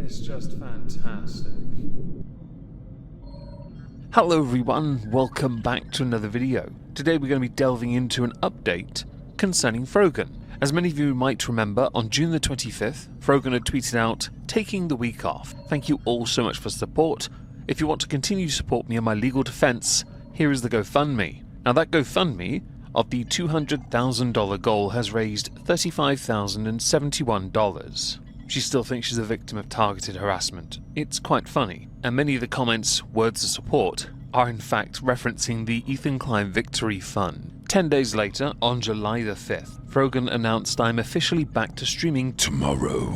is just fantastic. Hello everyone, welcome back to another video. Today we're going to be delving into an update concerning Froggen. As many of you might remember, on June the 25th, Froggen had tweeted out, taking the week off. Thank you all so much for support. If you want to continue to support me in my legal defense, here is the GoFundMe. Now that GoFundMe of the $200,000 goal has raised $35,071. She still thinks she's a victim of targeted harassment. It's quite funny, and many of the comments' words of support are in fact referencing the Ethan Klein Victory Fund. 10 days later, on July the 5th, Frogan announced, I'm officially back to streaming tomorrow.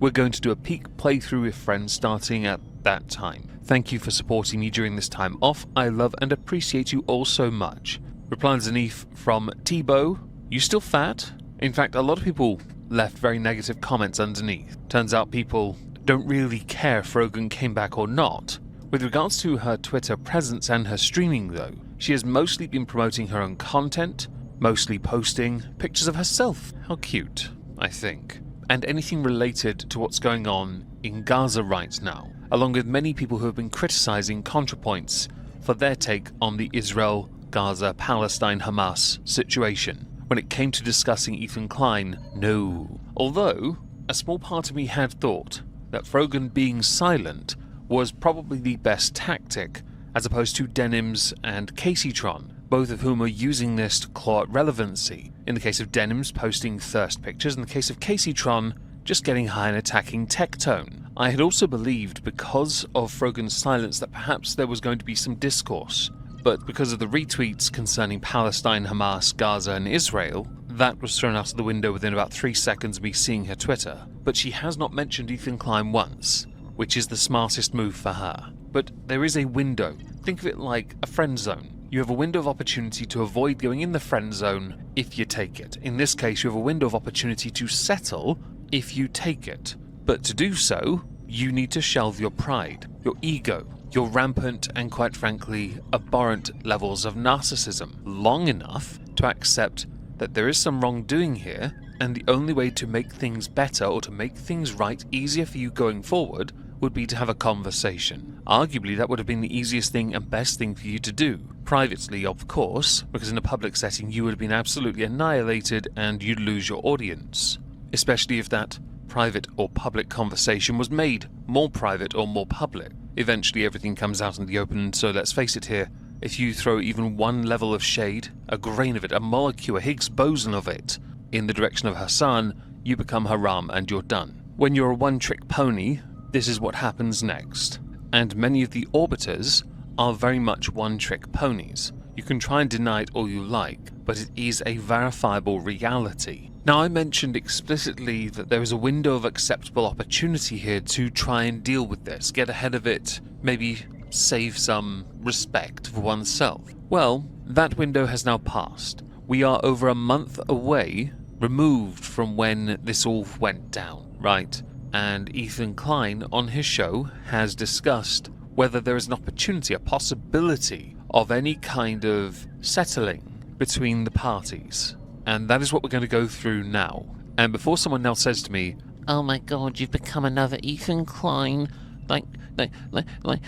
We're going to do a peak playthrough with friends starting at that time. Thank you for supporting me during this time off. I love and appreciate you all so much. Reply underneath from Tebow, you still fat? In fact, a lot of people left very negative comments underneath. Turns out people don't really care if Froggen came back or not. With regards to her Twitter presence and her streaming though, she has mostly been promoting her own content, mostly posting pictures of herself. How cute, I think. And anything related to what's going on in Gaza right now, along with many people who have been criticizing ContraPoints for their take on the Israel, Gaza, Palestine, Hamas situation. When it came to discussing Ethan Klein, no. Although, a small part of me had thought that Froggen being silent was probably the best tactic, as opposed to Denims and Caseytron, both of whom are using this to claw at relevancy. In the case of Denims posting thirst pictures, in the case of Caseytron just getting high and attacking Tectone. I had also believed, because of Froggen's silence, that perhaps there was going to be some discourse. But because of the retweets concerning Palestine, Hamas, Gaza and Israel, that was thrown out of the window within about 3 seconds of me seeing her Twitter. But she has not mentioned Ethan Klein once, which is the smartest move for her. But there is a window. Think of it like a friend zone. You have a window of opportunity to avoid going in the friend zone if you take it. In this case, you have a window of opportunity to settle if you take it. But to do so, you need to shelve your pride, your ego, your rampant and quite frankly abhorrent levels of narcissism long enough to accept that there is some wrongdoing here, and the only way to make things better or to make things right easier for you going forward would be to have a conversation. Arguably that would have been the easiest thing and best thing for you to do. Privately, of course, because in a public setting you would have been absolutely annihilated and you'd lose your audience. Especially if that private or public conversation was made more private or more public. Eventually everything comes out in the open, so let's face it here, if you throw even one level of shade, a grain of it, a molecule, a Higgs boson of it, in the direction of Hassan, you become haram and you're done. When you're a one-trick pony, this is what happens next. And many of the orbiters are very much one-trick ponies. You can try and deny it all you like, but it is a verifiable reality. Now, I mentioned explicitly that there is a window of acceptable opportunity here to try and deal with this, get ahead of it, maybe save some respect for oneself. Well, that window has now passed. We are over a month away, removed from when this all went down, right? And Ethan Klein on his show has discussed whether there is an opportunity, a possibility of any kind of settling between the parties. And that is what we're going to go through now. And before someone now says to me, oh my god, you've become another Ethan Klein, like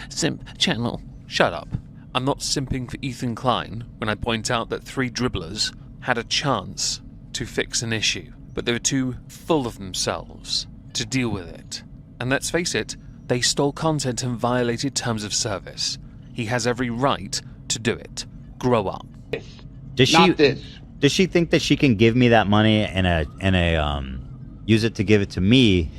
simp channel. Shut up. I'm not simping for Ethan Klein when I point out that 3 dribblers had a chance to fix an issue, but they were too full of themselves to deal with it. And let's face it, they stole content and violated terms of service. He has every right to do it. Grow up. Does she think that she can give me that money and use it to give it to me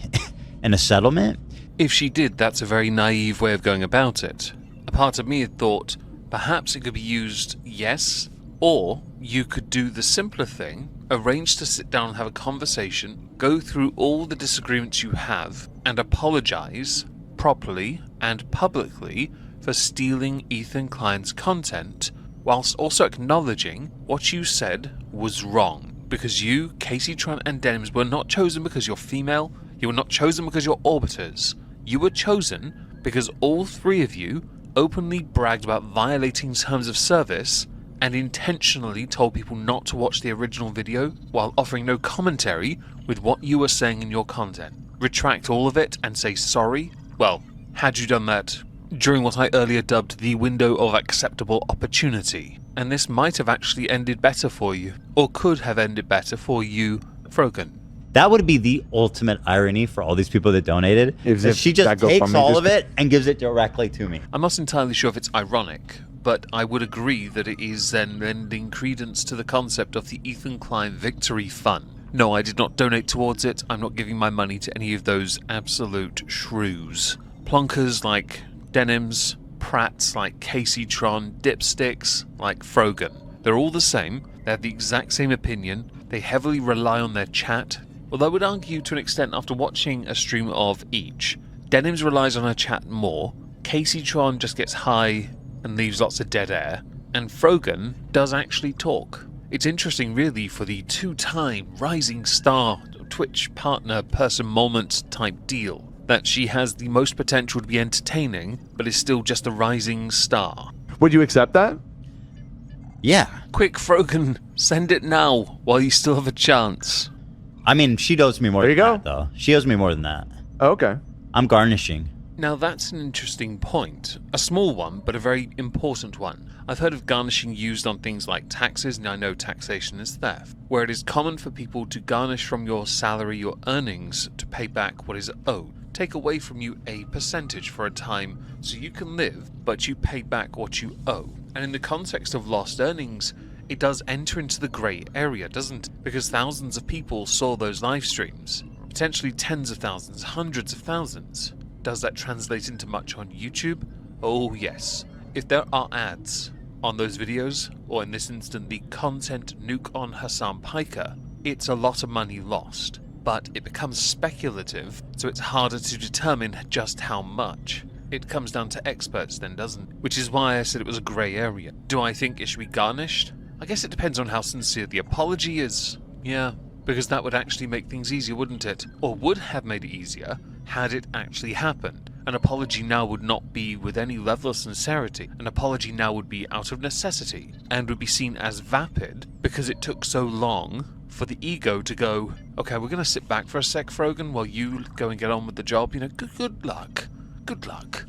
in a settlement? If she did, that's a very naive way of going about it. A part of me had thought perhaps it could be used, yes, or you could do the simpler thing, arrange to sit down and have a conversation, go through all the disagreements you have, and apologize properly and publicly for stealing Ethan Klein's content, whilst also acknowledging what you said was wrong. Because you, Caseytron and Denims, were not chosen because you're female, you were not chosen because you're orbiters. You were chosen because all 3 of you openly bragged about violating terms of service and intentionally told people not to watch the original video while offering no commentary with what you were saying in your content. retract all of it and say sorry? Well, had you done that during what I earlier dubbed the window of acceptable opportunity, and this might have actually ended better for you, or could have ended better for you, Frogan. That would be the ultimate irony for all these people that donated. If she just that takes GoFundMe all just- of it and gives it directly to me. I'm not entirely sure if it's ironic, but I would agree that it is then lending credence to the concept of the Ethan Klein Victory Fund. No, I did not donate towards it. I'm not giving my money to any of those absolute shrews. Plonkers like Denims, Prats like Casey Tron, Dipsticks like Frogan. They're all the same. They have the exact same opinion. They heavily rely on their chat. Although I would argue to an extent after watching a stream of each, Denims relies on her chat more, Casey Tron just gets high and leaves lots of dead air, and Frogan does actually talk. It's interesting really for the two-time rising star Twitch partner person moment type deal that she has the most potential to be entertaining but is still just a rising star. Would you accept that? Yeah. Quick Frogan, send it now while you still have a chance. I mean, she owes me more There than you go. that, though. She owes me more than that. Oh, okay. I'm garnishing. Now that's an interesting point. A small one, but a very important one. I've heard of garnishing used on things like taxes, and I know taxation is theft, where it is common for people to garnish from your salary or earnings to pay back what is owed. Take away from you a percentage for a time so you can live, but you pay back what you owe. And in the context of lost earnings, it does enter into the grey area, doesn't it? Because thousands of people saw those live streams. Potentially tens of thousands, hundreds of thousands. Does that translate into much on YouTube? Oh yes. If there are ads on those videos, or in this instant the content nuke on Hassan Piker, it's a lot of money lost. But it becomes speculative, so it's harder to determine just how much. It comes down to experts then, doesn't it? Which is why I said it was a grey area. Do I think it should be garnished? I guess it depends on how sincere the apology is. Yeah, because that would actually make things easier, wouldn't it? Or would have made it easier had it actually happened. An apology now would not be with any level of sincerity. An apology now would be out of necessity, and would be seen as vapid because it took so long for the ego to go, okay, we're going to sit back for a sec, Frogan, while you go and get on with the job. You know, good luck. Good luck.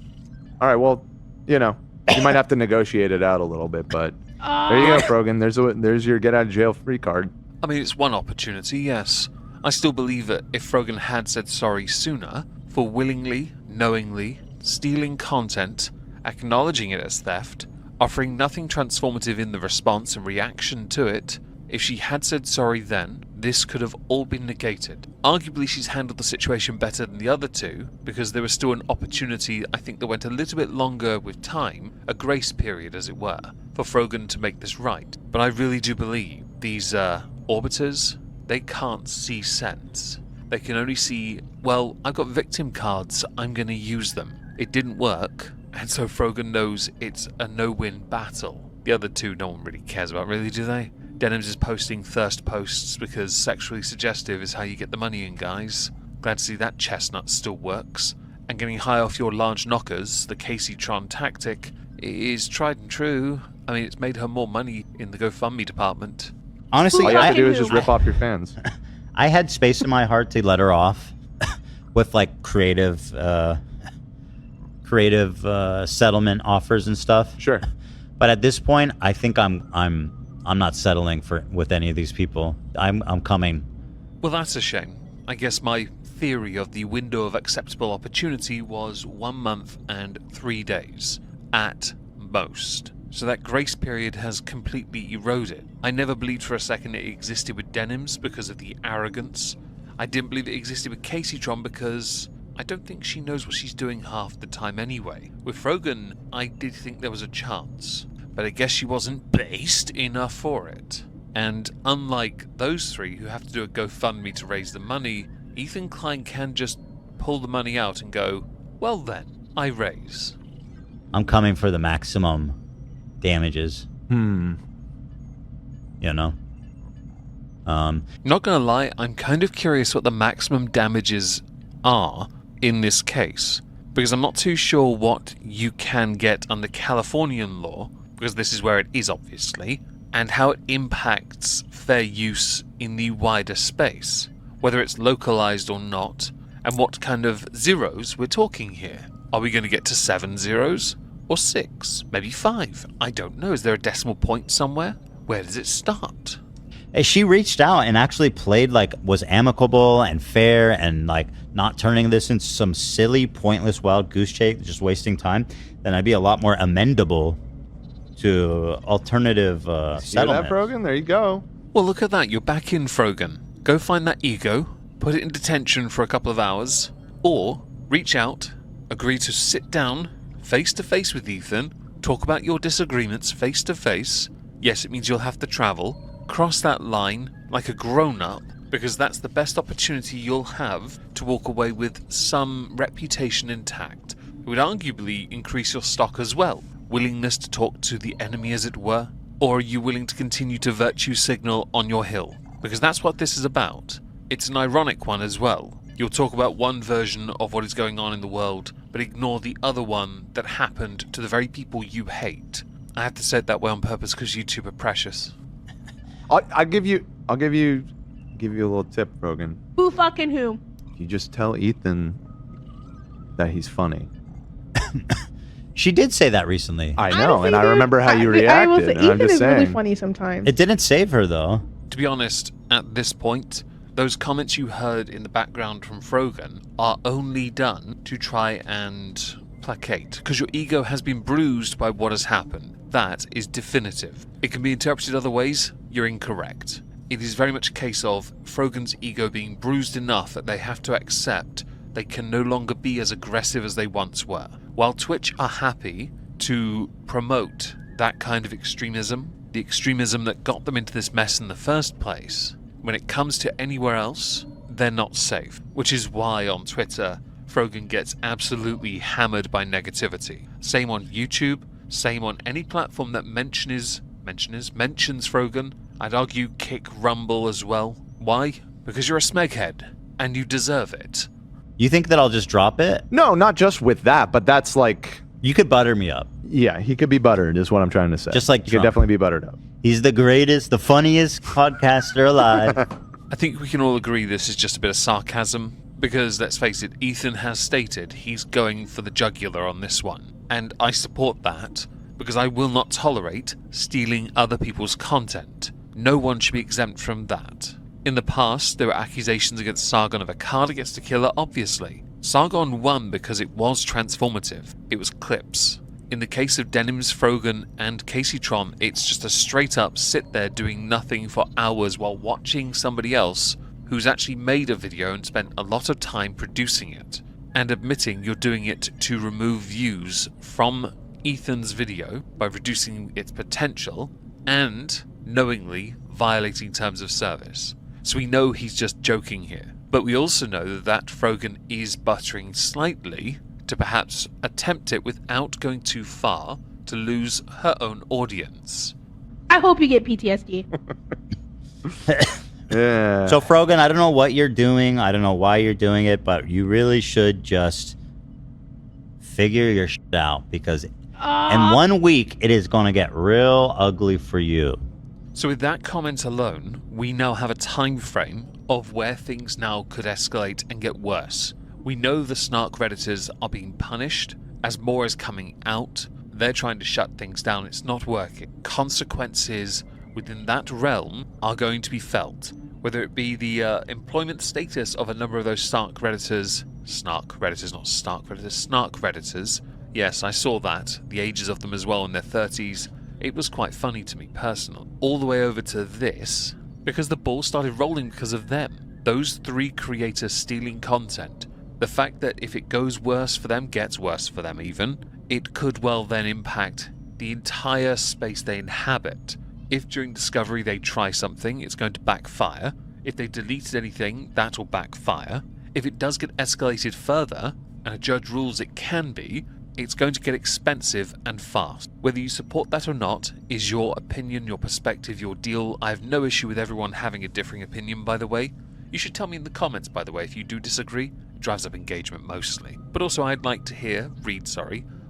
All right, well, you know, you might have to negotiate it out a little bit, but there you go, Frogan. There's your get out of jail free card. I mean, it's one opportunity, yes. I still believe that if Frogan had said sorry sooner for willingly, knowingly, stealing content, acknowledging it as theft, offering nothing transformative in the response and reaction to it, if she had said sorry then, this could have all been negated. Arguably she's handled the situation better than the other two, because there was still an opportunity, I think, that went a little bit longer with time, a grace period as it were, for Frogan to make this right. But I really do believe these orbiters, they can't see sense. They can only see, well, I've got victim cards, I'm going to use them. It didn't work, and so Frogan knows it's a no-win battle. The other two no one really cares about, really, do they? Denims is posting thirst posts because sexually suggestive is how you get the money in, guys. Glad to see that chestnut still works. And getting high off your large knockers, the Casey Tron tactic, is tried and true. I mean, it's made her more money in the GoFundMe department. Honestly, All you have to do is just rip off your fans. I had space in my heart to let her off with like creative settlement offers and stuff. Sure. But at this point, I think I'm not settling with any of these people. I'm coming. Well, that's a shame. I guess my theory of the window of acceptable opportunity was 1 month and 3 days, at most. So that grace period has completely eroded. I never believed for a second it existed with Denims because of the arrogance. I didn't believe it existed with Casey Tron because I don't think she knows what she's doing half the time anyway. With Frogan, I did think there was a chance, but I guess she wasn't based enough for it. And unlike those three who have to do a GoFundMe to raise the money, Ethan Klein can just pull the money out and go, well then, I raise. I'm coming for the maximum damages. You know? Not gonna lie, I'm kind of curious what the maximum damages are in this case, because I'm not too sure what you can get under Californian law, because this is where it is obviously, and how it impacts fair use in the wider space, whether it's localized or not, And what kind of zeros we're talking here. Are we going to get to 7 zeros? Or 6? Maybe 5? I don't know. Is there a decimal point somewhere? Where does it start? Hey, she reached out and actually played like was amicable and fair and like not turning this into some silly, pointless wild goose chase, just wasting time, then I'd be a lot more amendable to alternative See settlement. that, Frogan? There you go. Well, look at that. You're back in, Froggen. Go find that ego, put it in detention for a couple of hours, or reach out, agree to sit down face to face with Ethan, talk about your disagreements face to face. Yes, it means you'll have to travel. Cross that line like a grown-up, because that's the best opportunity you'll have to walk away with some reputation intact. It would arguably increase your stock as well. Willingness to talk to the enemy, as it were. Or are you willing to continue to virtue signal on your hill? Because that's what this is about. It's an ironic one as well. You'll talk about one version of what is going on in the world, but ignore the other one that happened to the very people you hate. I have to say it that way on purpose because you two are precious. I'll give you a little tip, Frogan. Who fucking who? You just tell Ethan that he's funny. She did say that recently. I know, Honestly, and I dude, remember how you I will reacted. say, And I'm Ethan just is saying. really funny sometimes. It didn't save her though. To be honest, at this point, those comments you heard in the background from Froggen are only done to try and placate, because your ego has been bruised by what has happened. That is definitive. It can be interpreted other ways. You're incorrect. It is very much a case of Froggen's ego being bruised enough that they have to accept they can no longer be as aggressive as they once were. While Twitch are happy to promote that kind of extremism, the extremism that got them into this mess in the first place, when it comes to anywhere else, they're not safe. Which is why on Twitter, Froggen gets absolutely hammered by negativity. Same on YouTube, same on any platform that mentions Froggen. I'd argue kick Rumble as well. Why? Because you're a smeghead, and you deserve it. You think that I'll just drop it? No, not just with that, but that's like... You could butter me up. Yeah, he could be buttered, is what I'm trying to say. Just like he Trump. could definitely be buttered up. He's the greatest, the funniest podcaster alive. I think we can all agree this is just a bit of sarcasm, because let's face it, Ethan has stated he's going for the jugular on this one. And I support that, because I will not tolerate stealing other people's content. No one should be exempt from that. In the past, there were accusations against Sargon of Akkad against the killer, obviously. Sargon won because it was transformative. It was clips. In the case of Denims, Froggen, and Casey Tron, it's just a straight up sit there doing nothing for hours while watching somebody else who's actually made a video and spent a lot of time producing it, and admitting you're doing it to remove views from Ethan's video by reducing its potential and knowingly violating terms of service. So we know he's just joking here. But we also know that Froggen is buttering slightly to perhaps attempt it without going too far to lose her own audience. I hope you get PTSD. Yeah. So Froggen, I don't know what you're doing. I don't know why you're doing it, but you really should just figure your shit out, because in 1 week it is going to get real ugly for you. So with that comment alone, we now have a time frame of where things now could escalate and get worse. We know the snark redditors are being punished. As more is coming out, they're trying to shut things down. It's not working. Consequences within that realm are going to be felt. Whether it be the employment status of a number of those snark redditors. Yes, I saw that. The ages of them as well in their 30s. It was quite funny to me personally. All the way over to this, because the ball started rolling because of them. Those 3 creators stealing content. The fact that if it goes worse for them, gets worse for them even, it could well then impact the entire space they inhabit. If during discovery they try something, it's going to backfire. If they deleted anything, that will backfire. If it does get escalated further, and a judge rules it can be, it's going to get expensive and fast. Whether you support that or not is your opinion, your perspective, your deal. I have no issue with everyone having a differing opinion, by the way. You should tell me in the comments, by the way, if you do disagree. It drives up engagement mostly. But also I'd like to read,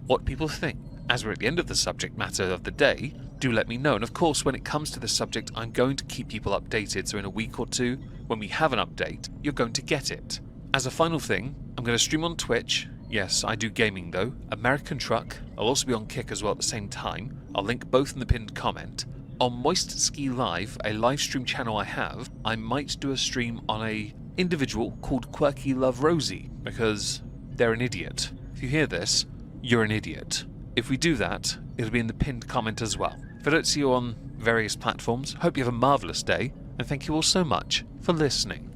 what people think. As we're at the end of the subject matter of the day, do let me know. And of course, when it comes to this subject, I'm going to keep people updated. So in a week or two, when we have an update, you're going to get it. As a final thing, I'm going to stream on Twitch. Yes, I do gaming though. American Truck. I'll also be on Kick as well at the same time. I'll link both in the pinned comment. On Moist Ski Live, a live stream channel I have, I might do a stream on a individual called Quirky Love Rosie, because they're an idiot. If you hear this, you're an idiot. If we do that, it'll be in the pinned comment as well. If I don't see you on various platforms, hope you have a marvellous day, and thank you all so much for listening.